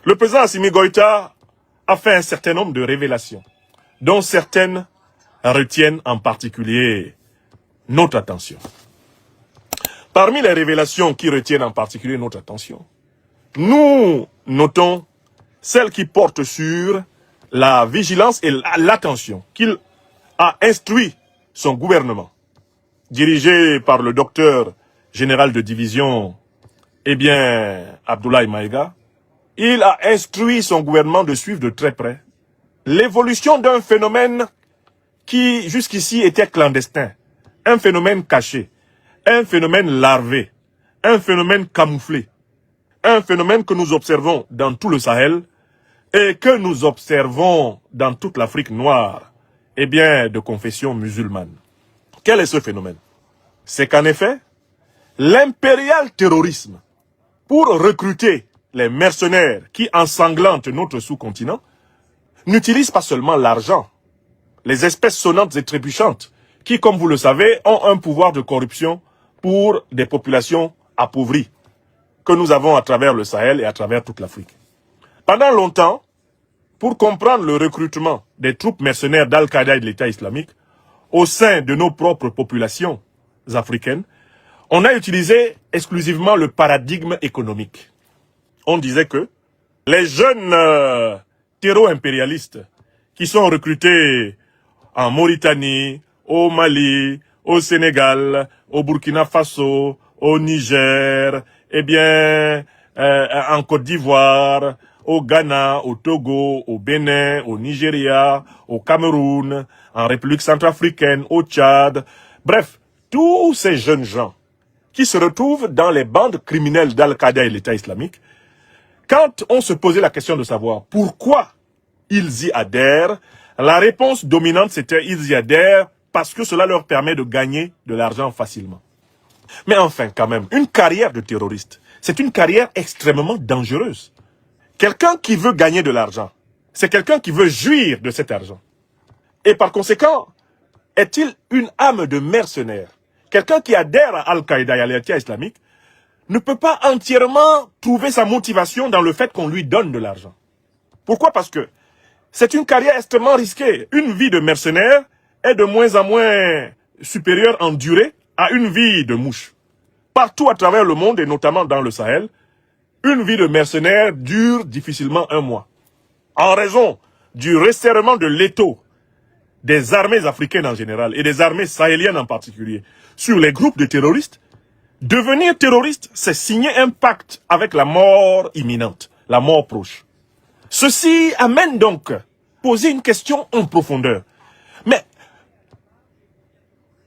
Le président Assimi Goïta a fait un certain nombre de révélations, dont certaines retiennent en particulier notre attention. Parmi les révélations qui retiennent en particulier notre attention, nous notons celles qui portent sur la vigilance et l'attention qu'il a instruit son gouvernement, dirigé par le docteur général de division, Abdoulaye Maïga. Il a instruit son gouvernement de suivre de très près l'évolution d'un phénomène qui jusqu'ici était clandestin, un phénomène caché, un phénomène larvé, un phénomène camouflé, un phénomène que nous observons dans tout le Sahel et que nous observons dans toute l'Afrique noire, de confession musulmane. Quel est ce phénomène? C'est qu'en effet, l'impérial terrorisme, pour recruter les mercenaires qui ensanglantent notre sous-continent, n'utilise pas seulement l'argent, les espèces sonnantes et trébuchantes, qui, comme vous le savez, ont un pouvoir de corruption pour des populations appauvries, que nous avons à travers le Sahel et à travers toute l'Afrique. Pendant longtemps, pour comprendre le recrutement des troupes mercenaires d'Al-Qaïda et de l'État islamique au sein de nos propres populations africaines, on a utilisé exclusivement le paradigme économique. On disait que les jeunes terro-impérialistes qui sont recrutés en Mauritanie, au Mali, au Sénégal, au Burkina Faso, au Niger, en Côte d'Ivoire, au Ghana, au Togo, au Bénin, au Nigeria, au Cameroun, en République centrafricaine, au Tchad. Bref, tous ces jeunes gens qui se retrouvent dans les bandes criminelles d'Al-Qaïda et l'État islamique, quand on se posait la question de savoir pourquoi ils y adhèrent, la réponse dominante c'était ils y adhèrent parce que cela leur permet de gagner de l'argent facilement. Mais enfin, quand même, une carrière de terroriste, c'est une carrière extrêmement dangereuse. Quelqu'un qui veut gagner de l'argent, c'est quelqu'un qui veut jouir de cet argent. Et par conséquent, est-il une âme de mercenaire? Quelqu'un qui adhère à Al-Qaïda et à l'État islamique ne peut pas entièrement trouver sa motivation dans le fait qu'on lui donne de l'argent. Pourquoi? Parce que c'est une carrière extrêmement risquée. Une vie de mercenaire est de moins en moins supérieure en durée à une vie de mouche. Partout à travers le monde et notamment dans le Sahel, une vie de mercenaire dure difficilement 1 mois. En raison du resserrement de l'étau des armées africaines en général et des armées sahéliennes en particulier sur les groupes de terroristes, devenir terroriste, c'est signer un pacte avec la mort imminente, la mort proche. Ceci amène donc à poser une question en profondeur. Mais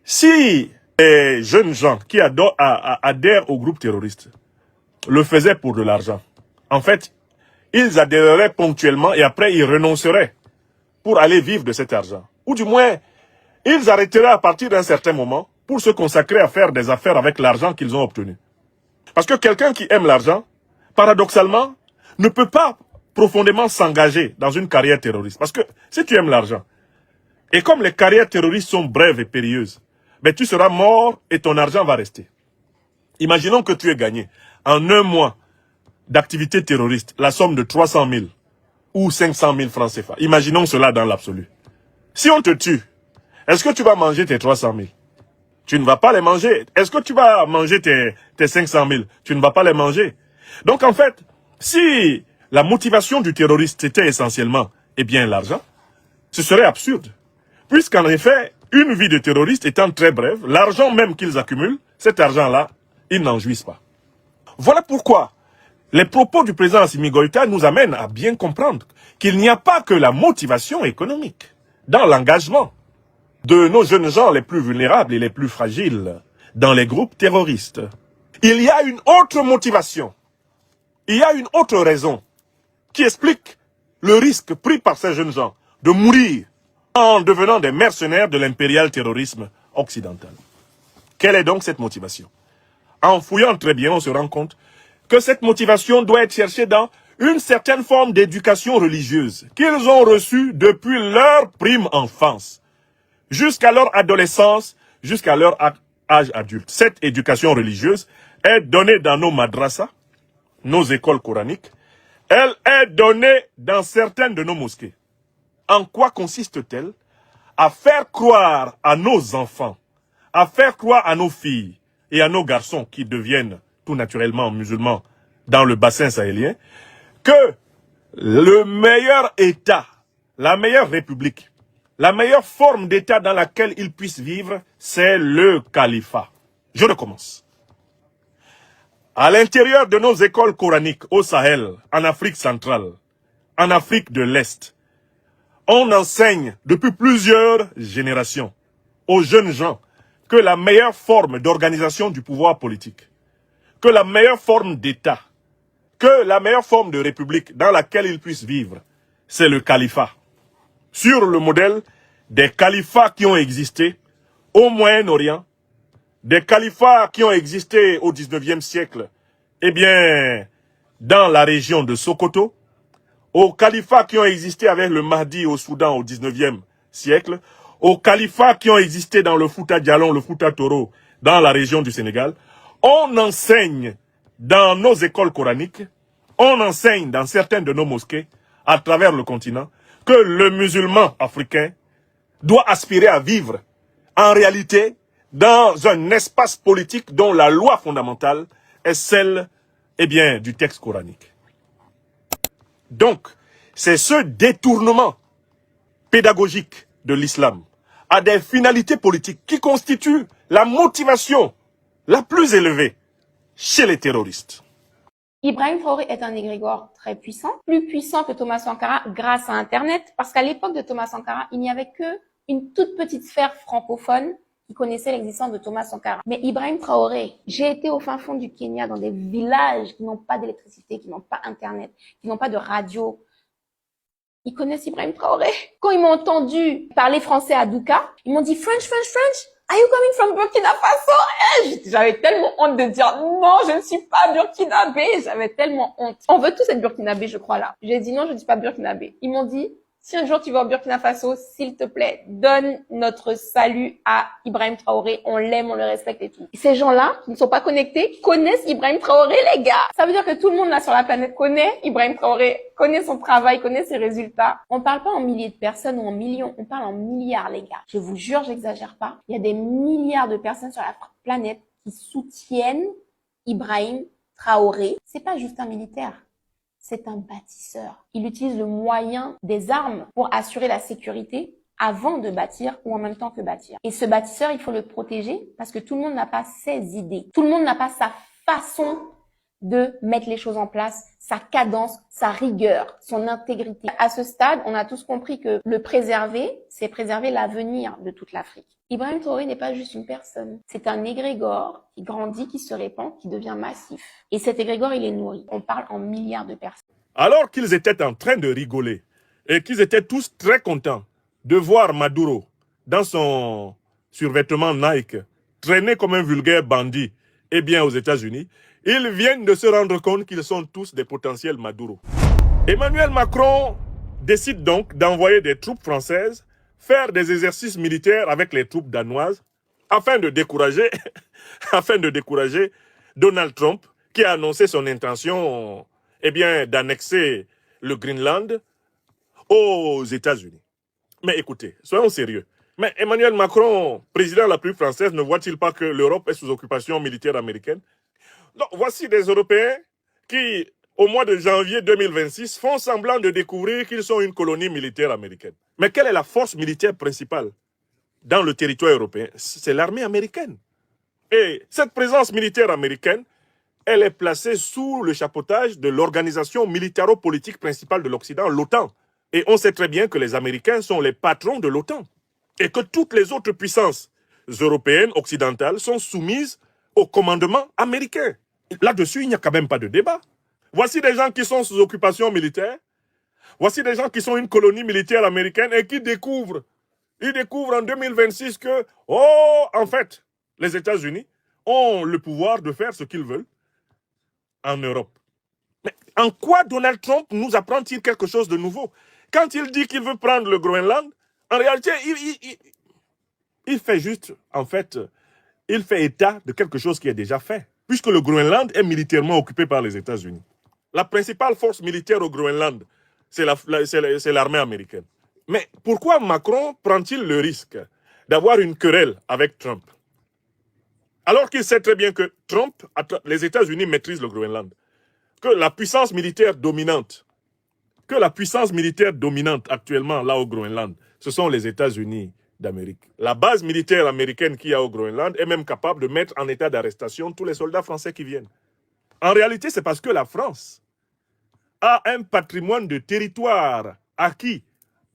si les jeunes gens qui adhèrent au groupe terroriste le faisaient pour de l'argent, en fait, ils adhéreraient ponctuellement et après ils renonceraient pour aller vivre de cet argent. Ou du moins, ils arrêteraient à partir d'un certain moment pour se consacrer à faire des affaires avec l'argent qu'ils ont obtenu. Parce que quelqu'un qui aime l'argent, paradoxalement, ne peut pas profondément s'engager dans une carrière terroriste. Parce que si tu aimes l'argent, et comme les carrières terroristes sont brèves et périlleuses, tu seras mort et ton argent va rester. Imaginons que tu aies gagné en 1 mois d'activité terroriste la somme de 300 000 ou 500 000 francs CFA. Imaginons cela dans l'absolu. Si on te tue, est-ce que tu vas manger tes 300 000? Tu ne vas pas les manger. Est-ce que tu vas manger tes 500 000? Tu ne vas pas les manger. Donc en fait, si la motivation du terroriste était essentiellement, l'argent, ce serait absurde. Puisqu'en effet, une vie de terroriste étant très brève, l'argent même qu'ils accumulent, cet argent-là, ils n'en jouissent pas. Voilà pourquoi les propos du président Assimi Goïta nous amènent à bien comprendre qu'il n'y a pas que la motivation économique dans l'engagement de nos jeunes gens les plus vulnérables et les plus fragiles dans les groupes terroristes. Il y a une autre motivation, il y a une autre raison qui explique le risque pris par ces jeunes gens de mourir en devenant des mercenaires de l'impérial terrorisme occidental. Quelle est donc cette motivation? En fouillant très bien, on se rend compte que cette motivation doit être cherchée dans une certaine forme d'éducation religieuse qu'ils ont reçue depuis leur prime enfance, jusqu'à leur adolescence, jusqu'à leur âge adulte. Cette éducation religieuse est donnée dans nos madrasas, nos écoles coraniques, Elle est donnée dans certaines de nos mosquées. En quoi consiste-t-elle? À faire croire à nos enfants, à faire croire à nos filles et à nos garçons qui deviennent tout naturellement musulmans dans le bassin sahélien, que le meilleur État, la meilleure république, la meilleure forme d'État dans laquelle ils puissent vivre, c'est le califat. Je recommence. À l'intérieur de nos écoles coraniques au Sahel, en Afrique centrale, en Afrique de l'Est, on enseigne depuis plusieurs générations aux jeunes gens que la meilleure forme d'organisation du pouvoir politique, que la meilleure forme d'État, que la meilleure forme de république dans laquelle ils puissent vivre, c'est le califat. Sur le modèle des califats qui ont existé au Moyen-Orient, des califats qui ont existé au 19e siècle, eh bien, dans la région de Sokoto, aux califats qui ont existé avec le Mahdi au Soudan au 19e siècle, aux califats qui ont existé dans le Fouta Djallon, le Fouta Toro, dans la région du Sénégal, on enseigne dans nos écoles coraniques, on enseigne dans certaines de nos mosquées, à travers le continent, que le musulman africain doit aspirer à vivre, en réalité, dans un espace politique dont la loi fondamentale est celle, eh bien, du texte coranique. Donc, c'est ce détournement pédagogique de l'islam à des finalités politiques qui constitue la motivation la plus élevée chez les terroristes. Ibrahim Traoré est un égrégore très puissant, plus puissant que Thomas Sankara grâce à Internet, parce qu'à l'époque de Thomas Sankara, il n'y avait que une toute petite sphère francophone qui connaissait l'existence de Thomas Sankara. Mais Ibrahim Traoré, j'ai été au fin fond du Kenya, dans des villages qui n'ont pas d'électricité, qui n'ont pas Internet, qui n'ont pas de radio. Ils connaissent Ibrahim Traoré. Quand ils m'ont entendu parler français à Douka, ils m'ont dit French, French, French. Are you coming from Burkina Faso? J'avais tellement honte de dire non, je ne suis pas burkinabé. J'avais tellement honte. On veut tous être burkinabé, je crois là. J'ai dit non, je ne suis pas burkinabé. Ils m'ont dit si un jour tu vas au Burkina Faso, s'il te plaît, donne notre salut à Ibrahim Traoré. On l'aime, on le respecte et tout. Et ces gens-là, qui ne sont pas connectés, connaissent Ibrahim Traoré, les gars. Ça veut dire que tout le monde là sur la planète connaît Ibrahim Traoré, connaît son travail, connaît ses résultats. On parle pas en milliers de personnes ou en millions, on parle en milliards, les gars. Je vous jure, j'exagère pas. Il y a des milliards de personnes sur la planète qui soutiennent Ibrahim Traoré. C'est pas juste un militaire. C'est un bâtisseur. Il utilise le moyen des armes pour assurer la sécurité avant de bâtir ou en même temps que bâtir. Et ce bâtisseur, il faut le protéger parce que tout le monde n'a pas ses idées. Tout le monde n'a pas sa façon de mettre les choses en place, sa cadence, sa rigueur, son intégrité. À ce stade, on a tous compris que le préserver, c'est préserver l'avenir de toute l'Afrique. Ibrahim Traoré n'est pas juste une personne. C'est un égrégore qui grandit, qui se répand, qui devient massif. Et cet égrégore, il est nourri. On parle en milliards de personnes. Alors qu'ils étaient en train de rigoler et qu'ils étaient tous très contents de voir Maduro dans son survêtement Nike traîner comme un vulgaire bandit, eh bien aux États-Unis, ils viennent de se rendre compte qu'ils sont tous des potentiels Maduro. Emmanuel Macron décide donc d'envoyer des troupes françaises faire des exercices militaires avec les troupes danoises afin de décourager, Donald Trump qui a annoncé son intention eh bien, d'annexer le Groenland aux États-Unis. Mais écoutez, soyons sérieux. Mais Emmanuel Macron, président de la République française, ne voit-il pas que l'Europe est sous occupation militaire américaine? Donc, voici des Européens qui, au mois de janvier 2026, font semblant de découvrir qu'ils sont une colonie militaire américaine. Mais quelle est la force militaire principale dans le territoire européen? C'est l'armée américaine. Et cette présence militaire américaine, elle est placée sous le chapeautage de l'organisation militaro-politique principale de l'Occident, l'OTAN. Et on sait très bien que les Américains sont les patrons de l'OTAN. Et que toutes les autres puissances européennes, occidentales, sont soumises au commandement américain. Là-dessus, il n'y a quand même pas de débat. Voici des gens qui sont sous occupation militaire. Voici des gens qui sont une colonie militaire américaine et qui découvrent. Ils découvrent en 2026 que, en fait, les États-Unis ont le pouvoir de faire ce qu'ils veulent en Europe. Mais en quoi Donald Trump nous apprend-il quelque chose de nouveau? Quand il dit qu'il veut prendre le Groenland, en réalité, il fait juste, en fait, il fait état de quelque chose qui est déjà fait. Puisque le Groenland est militairement occupé par les États-Unis. La principale force militaire au Groenland, c'est l'armée américaine. Mais pourquoi Macron prend-il le risque d'avoir une querelle avec Trump? Alors qu'il sait très bien que les États-Unis maîtrisent le Groenland, que la puissance militaire dominante actuellement là au Groenland, ce sont les États-Unis d'Amérique. La base militaire américaine qu'il y a au Groenland est même capable de mettre en état d'arrestation tous les soldats français qui viennent. En réalité, c'est parce que la France a un patrimoine de territoire acquis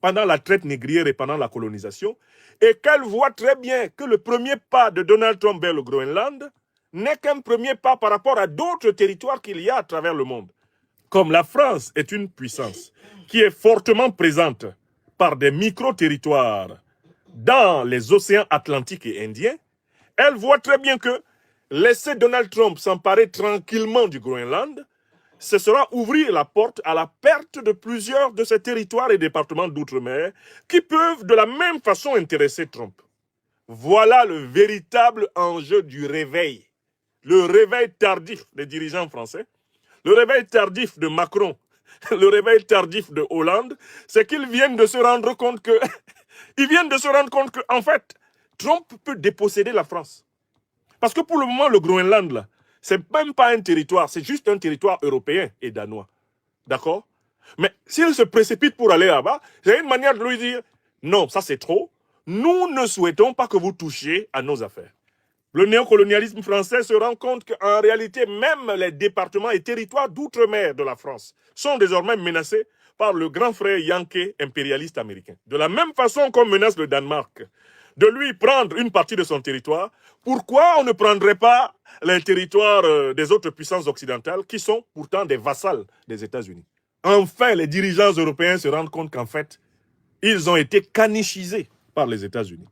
pendant la traite négrière et pendant la colonisation, et qu'elle voit très bien que le premier pas de Donald Trump vers le Groenland n'est qu'un premier pas par rapport à d'autres territoires qu'il y a à travers le monde. Comme la France est une puissance qui est fortement présente par des micro-territoires dans les océans Atlantique et Indien, elle voit très bien que laisser Donald Trump s'emparer tranquillement du Groenland, ce sera ouvrir la porte à la perte de plusieurs de ces territoires et départements d'outre-mer qui peuvent de la même façon intéresser Trump. Voilà le véritable enjeu du réveil. Le réveil tardif des dirigeants français, le réveil tardif de Macron, le réveil tardif de Hollande, c'est qu'ils viennent de se rendre compte que, en fait, Trump peut déposséder la France. Parce que pour le moment, le Groenland, là, c'est même pas un territoire, c'est juste un territoire européen et danois. D'accord? Mais s'il se précipite pour aller là-bas, c'est une manière de lui dire, non, ça c'est trop, nous ne souhaitons pas que vous touchiez à nos affaires. Le néocolonialisme français se rend compte qu'en réalité, même les départements et territoires d'outre-mer de la France sont désormais menacés par le grand frère yankee impérialiste américain. De la même façon qu'on menace le Danemark de lui prendre une partie de son territoire, pourquoi on ne prendrait pas les territoires des autres puissances occidentales qui sont pourtant des vassals des États-Unis? Enfin, les dirigeants européens se rendent compte qu'en fait, ils ont été canichisés par les États-Unis.